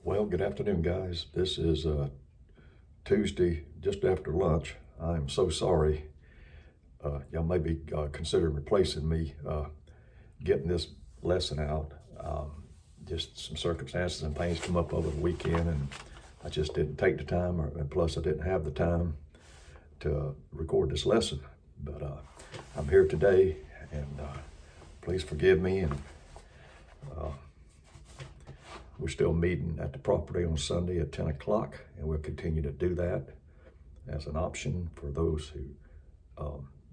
Well, good afternoon, guys. This is Tuesday, just after lunch. I'm so sorry. Y'all may be considering replacing me getting this lesson out. Just some circumstances and things come up over the weekend, and I just didn't take the time, and plus I didn't have the time to record this lesson. But I'm here today, and please forgive me. And we're still meeting at the property on Sunday at 10 o'clock, and we'll continue to do that as an option for those who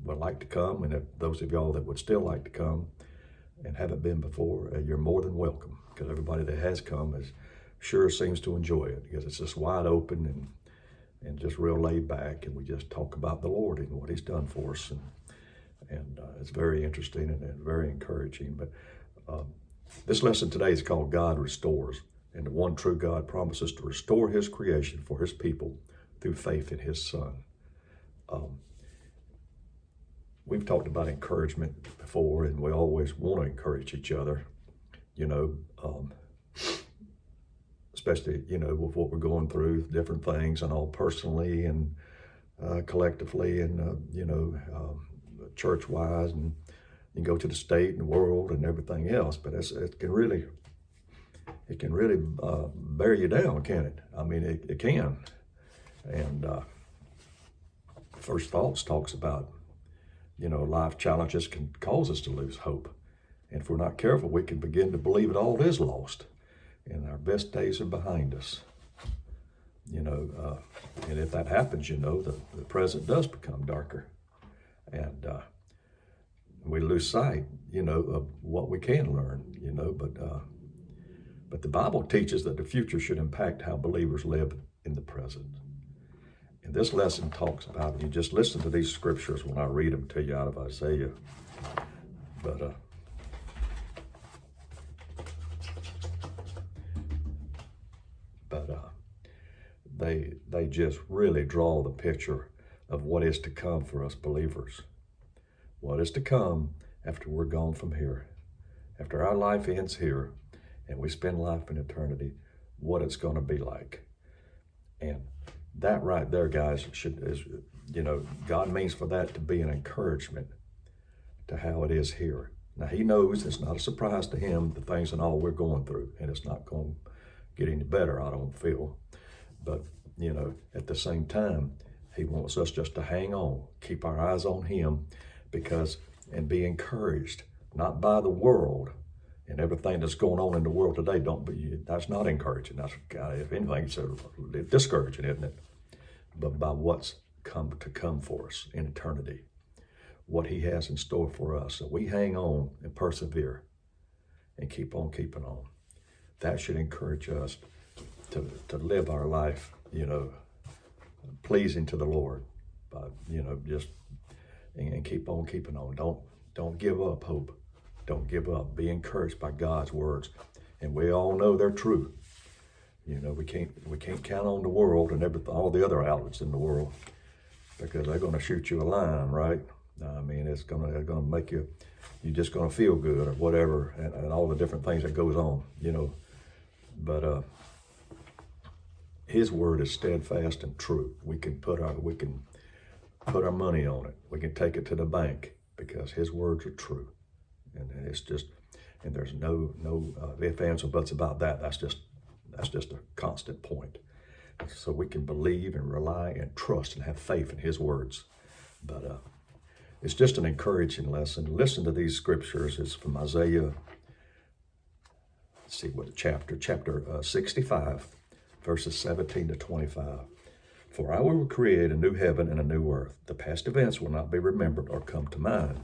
would like to come. And if those of y'all that would still like to come and haven't been before, you're more than welcome, because everybody that has come sure seems to enjoy it, because it's just wide open and just real laid back, and we just talk about the Lord and what He's done for us. And it's very interesting and very encouraging. But this lesson today is called God Restores, and the one true God promises to restore His creation for His people through faith in His Son. We've talked about encouragement before, and we always want to encourage each other, especially, with what we're going through, different things, and all personally and collectively, and, church-wise, and you go to the state and the world and everything else. But it can really bear you down, can it? I mean, it can. And First Thoughts talks about, life challenges can cause us to lose hope. And if we're not careful, we can begin to believe it all is lost and our best days are behind us. And if that happens, the present does become darker. And we lose sight, of what we can learn, but the Bible teaches that the future should impact how believers live in the present. And this lesson talks about it. You just listen to these scriptures when I read them to you out of Isaiah. But they just really draw the picture of what is to come for us believers. What is to come after we're gone from here, after our life ends here and we spend life in eternity, what it's going to be like. And that right there, guys, God means for that to be an encouragement to how it is here. Now, He knows it's not a surprise to Him, the things and all we're going through, and it's not going to get any better, I don't feel. But, at the same time, He wants us just to hang on, keep our eyes on Him, and be encouraged, not by the world and everything that's going on in the world today. That's not encouraging. That's, if anything, it's discouraging, isn't it? But by what's to come for us in eternity, what He has in store for us. So we hang on and persevere and keep on keeping on. That should encourage us to live our life, pleasing to the Lord, by, and keep on keeping on. Don't give up hope. Don't give up. Be encouraged by God's words, and we all know they're true. We can't count on the world and all the other outlets in the world, because they're going to shoot you a line, right? I mean, they're going to make you're just going to feel good or whatever, and all the different things that goes on, But His word is steadfast and true. We can put our money on it. We can take it to the bank, because His words are true. And there's no ifs, ands, or buts about that. That's just a constant point. So we can believe and rely and trust and have faith in His words. But it's just an encouraging lesson. Listen to these scriptures. It's from Isaiah. Let's see what chapter 65, verses 17 to 25. For I will create a new heaven and a new earth. The past events will not be remembered or come to mind.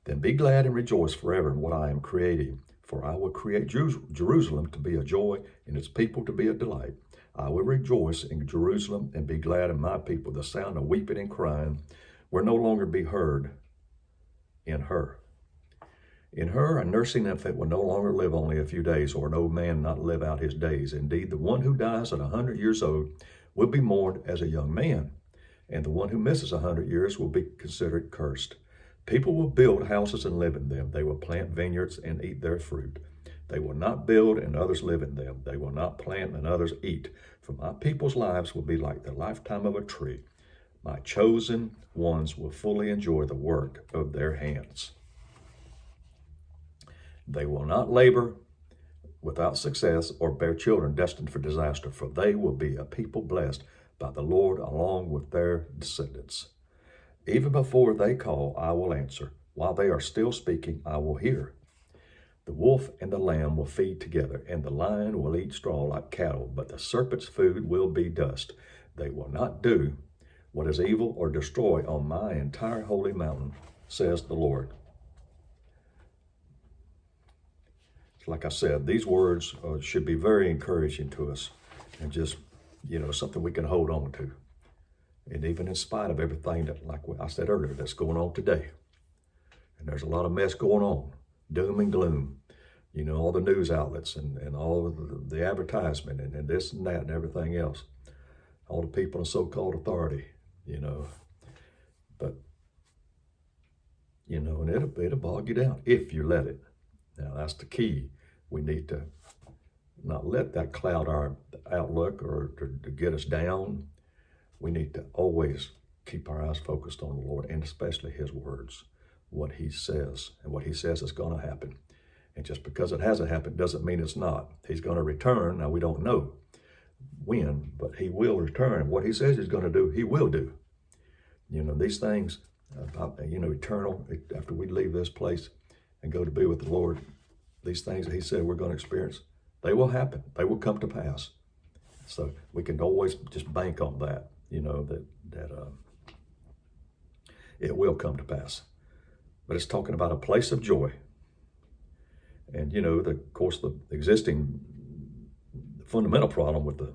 Then be glad and rejoice forever in what I am creating. For I will create Jerusalem to be a joy and its people to be a delight. I will rejoice in Jerusalem and be glad in my people. The sound of weeping and crying will no longer be heard in her. In her, a nursing infant will no longer live only a few days, or an old man not live out his days. Indeed, the one who dies at 100 years old will be mourned as a young man, and the one who misses 100 years will be considered cursed. People will build houses and live in them. They will plant vineyards and eat their fruit. They will not build and others live in them. They will not plant and others eat. For my people's lives will be like the lifetime of a tree. My chosen ones will fully enjoy the work of their hands. They will not labor without success or bear children destined for disaster, for they will be a people blessed by the Lord along with their descendants. Even before they call, I will answer. While they are still speaking, I will hear. The wolf and the lamb will feed together, and the lion will eat straw like cattle, but the serpent's food will be dust. They will not do what is evil or destroy on my entire holy mountain, says the Lord. Like I said, these words should be very encouraging to us and just, something we can hold on to. And even in spite of everything that, like I said earlier, that's going on today. And there's a lot of mess going on, doom and gloom. All the news outlets and all of the advertisement and this and that and everything else. All the people in so-called authority, But, and it'll bog you down if you let it. Now, that's the key. We need to not let that cloud our outlook or to get us down. We need to always keep our eyes focused on the Lord, and especially his words, what he says, and what he says is going to happen. And just because it hasn't happened doesn't mean it's not. He's going to return. Now, we don't know when, but he will return. What he says he's going to do, he will do. These things about, eternal, after we leave this place and go to be with the Lord, these things that he said we're going to experience, they will happen. They will come to pass. So we can always just bank on that, that it will come to pass. But it's talking about a place of joy. And, of course, the existing fundamental problem with the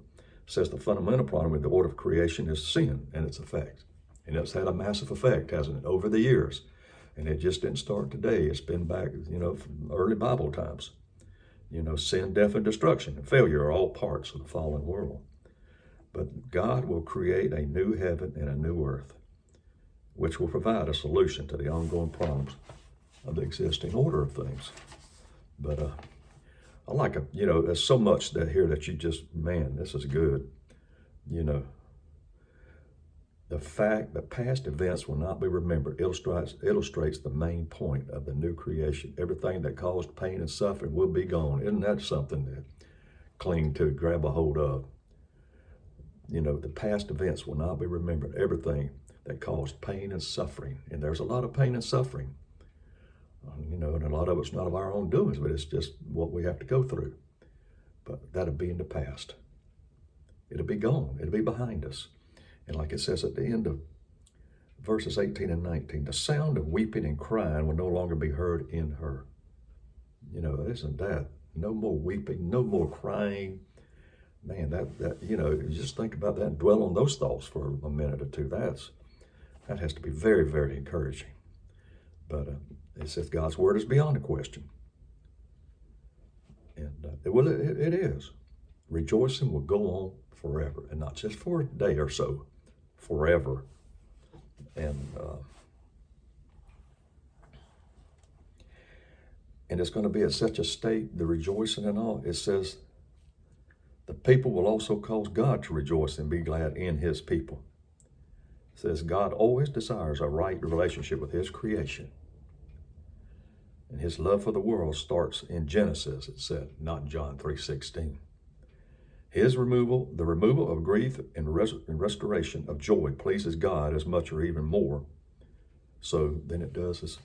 fundamental problem with the order of creation is sin and its effect. And it's had a massive effect, hasn't it, over the years. And it just didn't start today. It's been back, from early Bible times. Sin, death, and destruction and failure are all parts of the fallen world. But God will create a new heaven and a new earth, which will provide a solution to the ongoing problems of the existing order of things. But I like it. There's so much here that you just, man, this is good. The fact that past events will not be remembered illustrates the main point of the new creation. Everything that caused pain and suffering will be gone. Isn't that something to cling to, grab a hold of? The past events will not be remembered. Everything that caused pain and suffering. And there's a lot of pain and suffering. And a lot of it's not of our own doings, but it's just what we have to go through. But that'll be in the past. It'll be gone. It'll be behind us. And like it says at the end of verses 18 and 19, the sound of weeping and crying will no longer be heard in her. Isn't that? No more weeping, no more crying. Man, that you just think about that and dwell on those thoughts for a minute or two. That has to be very, very encouraging. But it says God's word is beyond a question. And it is. Rejoicing will go on forever, and not just for a day or so, forever. And it's going to be at such a state, the rejoicing and all. It says the people will also cause God to rejoice and be glad in his people. It says God always desires a right relationship with his creation. And his love for the world starts in Genesis, it said, not John 3:16. The removal of grief and restoration of joy pleases God as much or even more so than it does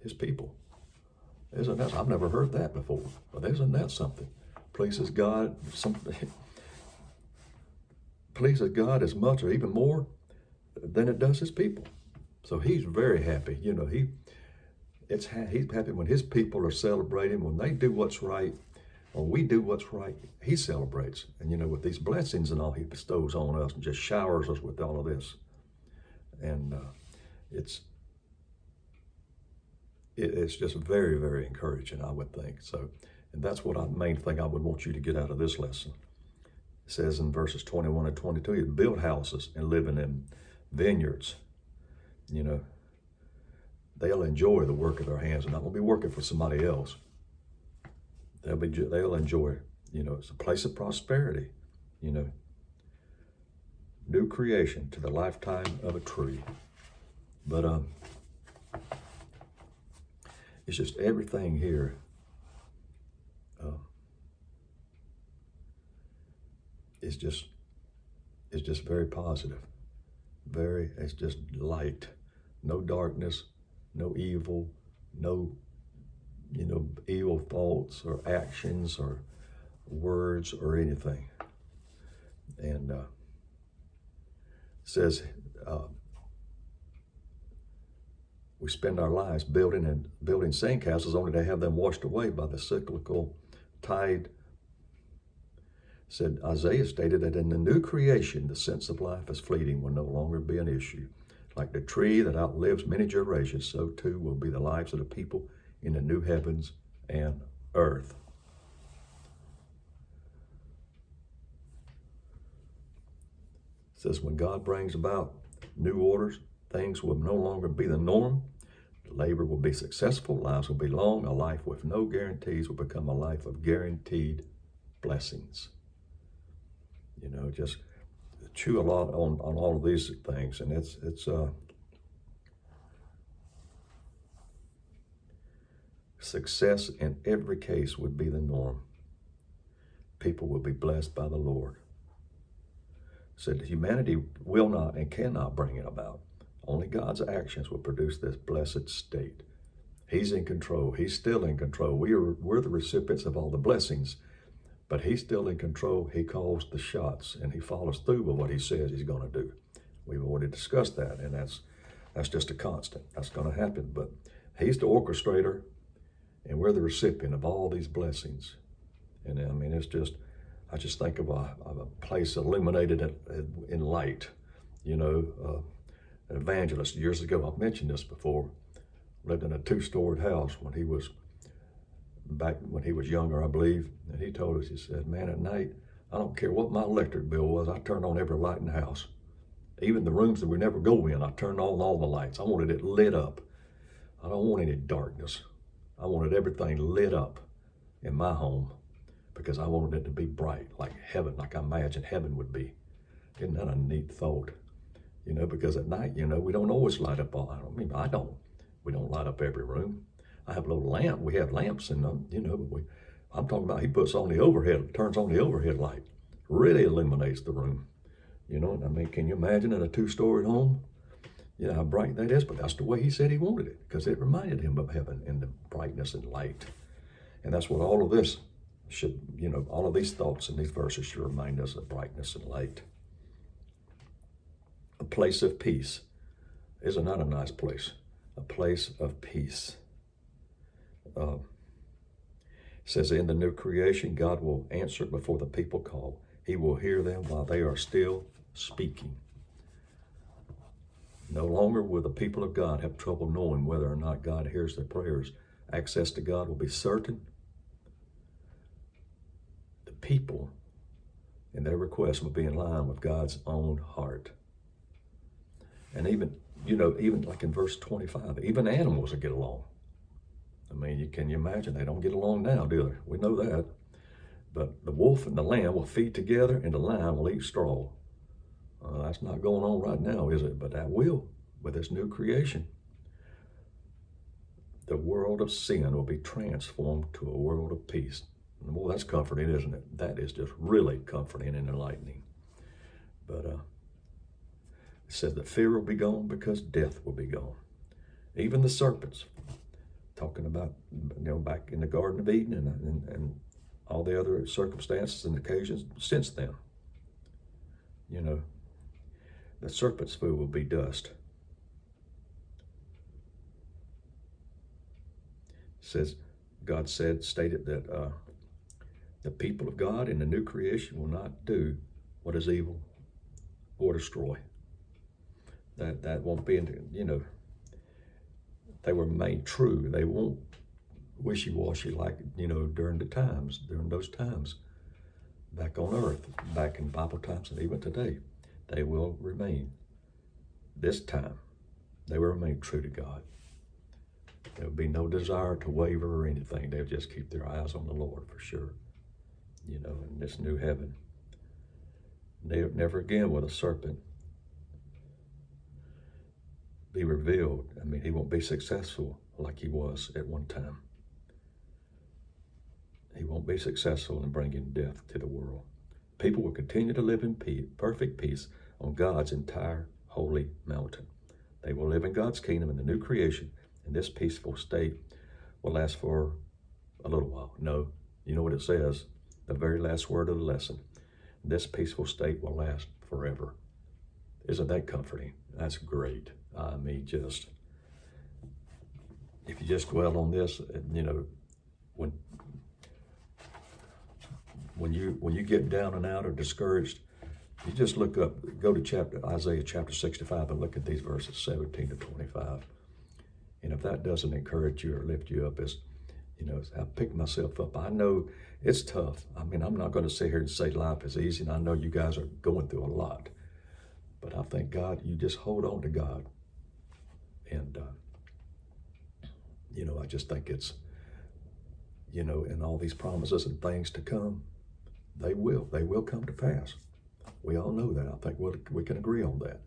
his people. Isn't that? I've never heard that before, but isn't that something? Pleases God as much or even more than it does his people. So he's very happy. He's happy when his people are celebrating, when they do what's right, or we do what's right, he celebrates. And with these blessings and all he bestows on us and just showers us with all of this. And it's just very, very encouraging, I would think. So, and that's what main thing I would want you to get out of this lesson. It says in verses 21 and 22, you build houses and live in them, vineyards. They'll enjoy the work of their hands. They're not going to be working for somebody else. They'll enjoy, it's a place of prosperity, you know. New creation to the lifetime of a tree. But it's just everything here. It's just very positive. It's just light. No darkness, no evil, no, evil thoughts or actions or words or anything. And it says we spend our lives building sandcastles only to have them washed away by the cyclical tide. Said Isaiah stated that in the new creation, the sense of life is fleeting, will no longer be an issue. Like the tree that outlives many generations, so too will be the lives of the people in the new heavens and earth. It says when God brings about new orders, things will no longer be the norm. Labor will be successful, lives will be long, a life with no guarantees will become a life of guaranteed blessings. Just chew a lot on all of these things, and it's success in every case would be the norm. People will be blessed by the Lord. Said humanity will not and cannot bring it about. Only God's actions will produce this blessed state. He's in control. He's still in control. We're the recipients of all the blessings, but he's still in control. He calls the shots, and he follows through with what he says he's going to do. We've already discussed that, and that's just a constant. That's going to happen. But he's the orchestrator, and we're the recipient of all these blessings. And I mean, I just think of a place illuminated in light. An evangelist years ago, I've mentioned this before, lived in a 2-storied house when he was younger, I believe. And he told us, he said, man, at night, I don't care what my electric bill was, I turned on every light in the house. Even the rooms that we never go in, I turned on all the lights. I wanted it lit up. I don't want any darkness. I wanted everything lit up in my home because I wanted it to be bright, like heaven, like I imagine heaven would be. Isn't that a neat thought? Because at night, we don't always light up all. We don't light up every room. I have a little lamp. We have lamps, and I'm talking about he puts on the overhead, turns on the overhead light, really illuminates the room. Can you imagine in a 2-storied home? How bright that is, but that's the way he said he wanted it, because it reminded him of heaven and the brightness and light. And that's what all of this should, all of these thoughts in these verses should remind us of brightness and light. A place of peace. Isn't that a nice place? A place of peace. It says in the new creation, God will answer before the people call. He will hear them while they are still speaking. No longer will the people of God have trouble knowing whether or not God hears their prayers. Access to God will be certain. The people and their requests will be in line with God's own heart. And even like in verse 25, even animals will get along. Can you imagine? They don't get along now, do they? We know that. But the wolf and the lamb will feed together, and the lion will eat straw. That's not going on right now, is it? But that will with this new creation. The world of sin will be transformed to a world of peace. And boy, that's comforting, isn't it? That is just really comforting and enlightening. But it says that fear will be gone because death will be gone. Even the serpents, talking about back in the Garden of Eden and all the other circumstances and occasions since then. The serpent's food will be dust. It says, God stated that the people of God in the new creation will not do what is evil or destroy. That won't be, they were made true. They won't wishy-washy like, during those times, back on earth, back in Bible times, and even today. They will remain. This time, they will remain true to God. There would be no desire to waver or anything. They'll just keep their eyes on the Lord for sure. You know, in this new heaven. Never again will a serpent be revealed. I mean, he won't be successful like he was at one time. He won't be successful in bringing death to the world. People will continue to live in peace, perfect peace on God's entire holy mountain. They will live in God's kingdom in the new creation, and this peaceful state will last for a little while. No, you know what it says, the very last word of the lesson. This peaceful state will last forever. Isn't that comforting? That's great. I mean, just, if you just dwell on this, you know, when you get down and out or discouraged, you just look up, go to Isaiah chapter 65 and look at these verses 17 to 25. And if that doesn't encourage you or lift you up, as you know, I pick myself up. I know it's tough. I mean, I'm not going to sit here and say life is easy, and I know you guys are going through a lot. But I think God, you just hold on to God. And, you know, I just think it's, you know, and all these promises and things to come, they will come to pass. We all know that. I think we can agree on that.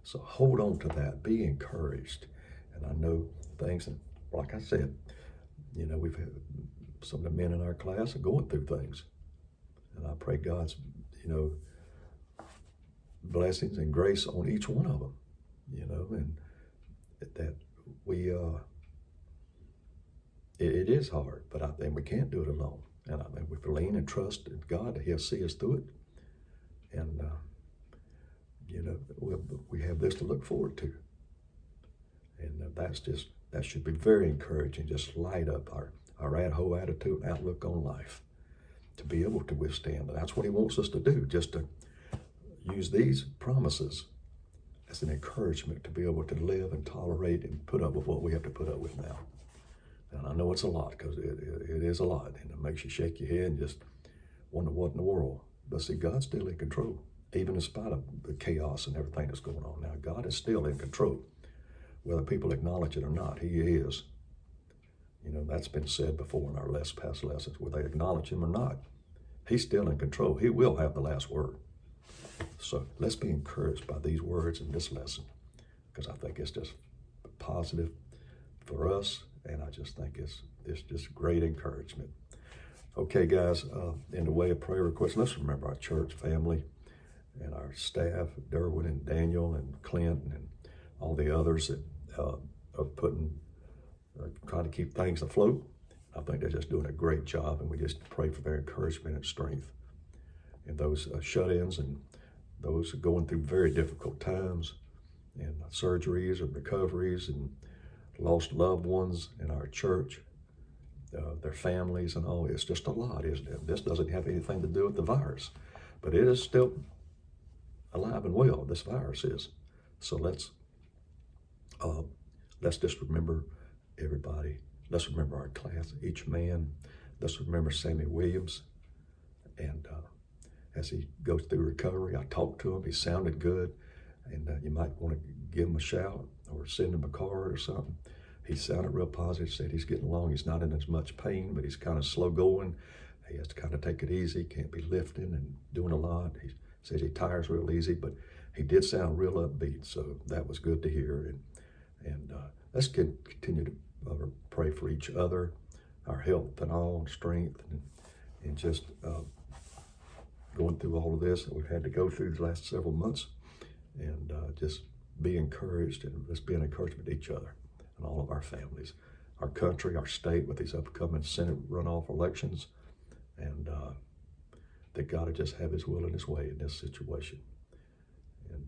So hold on to that. Be encouraged. And I know things, and like I said, you know, we've had some of the men in our class are going through things. And I pray God's, you know, blessings and grace on each one of them, you know, and that we, it is hard, but I think we can't do it alone. And I think if we lean and trust in God, He'll see us through it. And, you know, we have this to look forward to. And that should be very encouraging, just light up our whole attitude and outlook on life to be able to withstand. That's what He wants us to do, just to use these promises as an encouragement to be able to live and tolerate and put up with what we have to put up with now. And I know it's a lot, because it is a lot, and it makes you shake your head and just wonder what in the world. But see, God's still in control, even in spite of the chaos and everything that's going on now. God is still in control. Whether people acknowledge it or not, He is. You know, that's been said before in our past lessons, whether they acknowledge Him or not. He's still in control. He will have the last word. So let's be encouraged by these words in this lesson, because I think it's just positive for us, and I just think it's just great encouragement. Okay, guys, in the way of prayer requests, let's remember our church family and our staff, Derwin and Daniel and Clint and all the others that are trying to keep things afloat. I think they're just doing a great job, and we just pray for their encouragement and strength. And those shut-ins and those going through very difficult times and surgeries and recoveries and lost loved ones in our church, their families and all. It's just a lot, isn't it? This doesn't have anything to do with the virus, but it is still alive and well. This virus is. So let's just remember everybody. Let's remember our class, each man. Let's remember Sammy Williams. And as he goes through recovery, I talked to him. He sounded good. And you might want to give him a shout or send him a card or something. He sounded real positive, said he's getting along. He's not in as much pain, but he's kind of slow going. He has to kind of take it easy, can't be lifting and doing a lot. He says he tires real easy, but he did sound real upbeat, so that was good to hear. And let's continue to pray for each other, our health and all, and strength, and just going through all of this that we've had to go through the last several months, and just be encouraged, and let's be an encouragement to each other and all of our families, our country, our state with these upcoming Senate runoff elections, and that God will just have His will and His way in this situation. And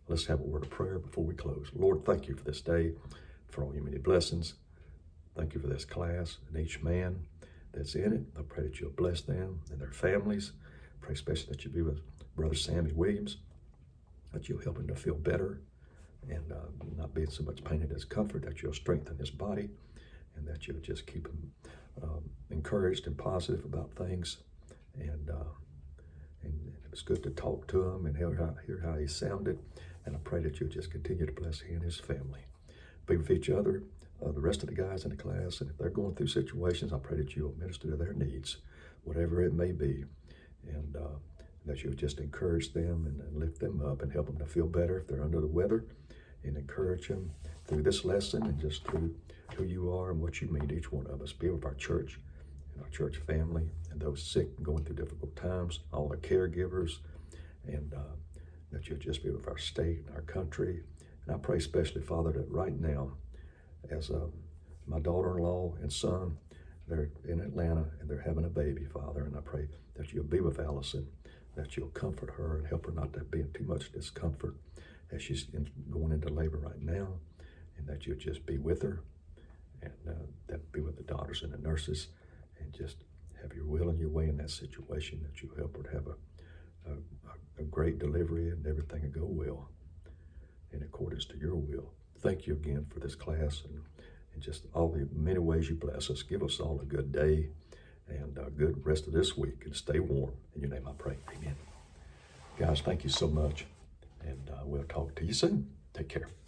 let's have a word of prayer before we close. Lord, thank You for this day, for all Your many blessings. Thank You for this class and each man that's in it. I pray that You'll bless them and their families. I pray especially that You be with Brother Sammy Williams, that You'll help him to feel better and not be in so much pain and discomfort, that You'll strengthen his body, and that You'll just keep him encouraged and positive about things. And it was good to talk to him and hear how he sounded. And I pray that You'll just continue to bless he and his family. Be with each other the rest of the guys in the class. And if they're going through situations, I pray that you'll minister to their needs, whatever it may be. And that you'll just encourage them and lift them up and help them to feel better if they're under the weather, and encourage them through this lesson and just through who you are and what you mean to each one of us. Be with our church and our church family and those sick and going through difficult times, all the caregivers, and that you'll just be with our state and our country. And I pray especially, Father, that right now, as my daughter-in-law and son, they're in Atlanta and they're having a baby, Father, and I pray that you'll be with Allison, that you'll comfort her and help her not to be in too much discomfort as she's going into labor right now, and that you'll just be with her, and that be with the doctors and the nurses, and just have your will and your way in that situation, that you help her to have a great delivery and everything will go well in accordance to your will. Thank you again for this class and just all the many ways you bless us. Give us all a good day and a good rest of this week, and stay warm. In your name I pray, amen. Guys, thank you so much, and we'll talk to you soon. Take care.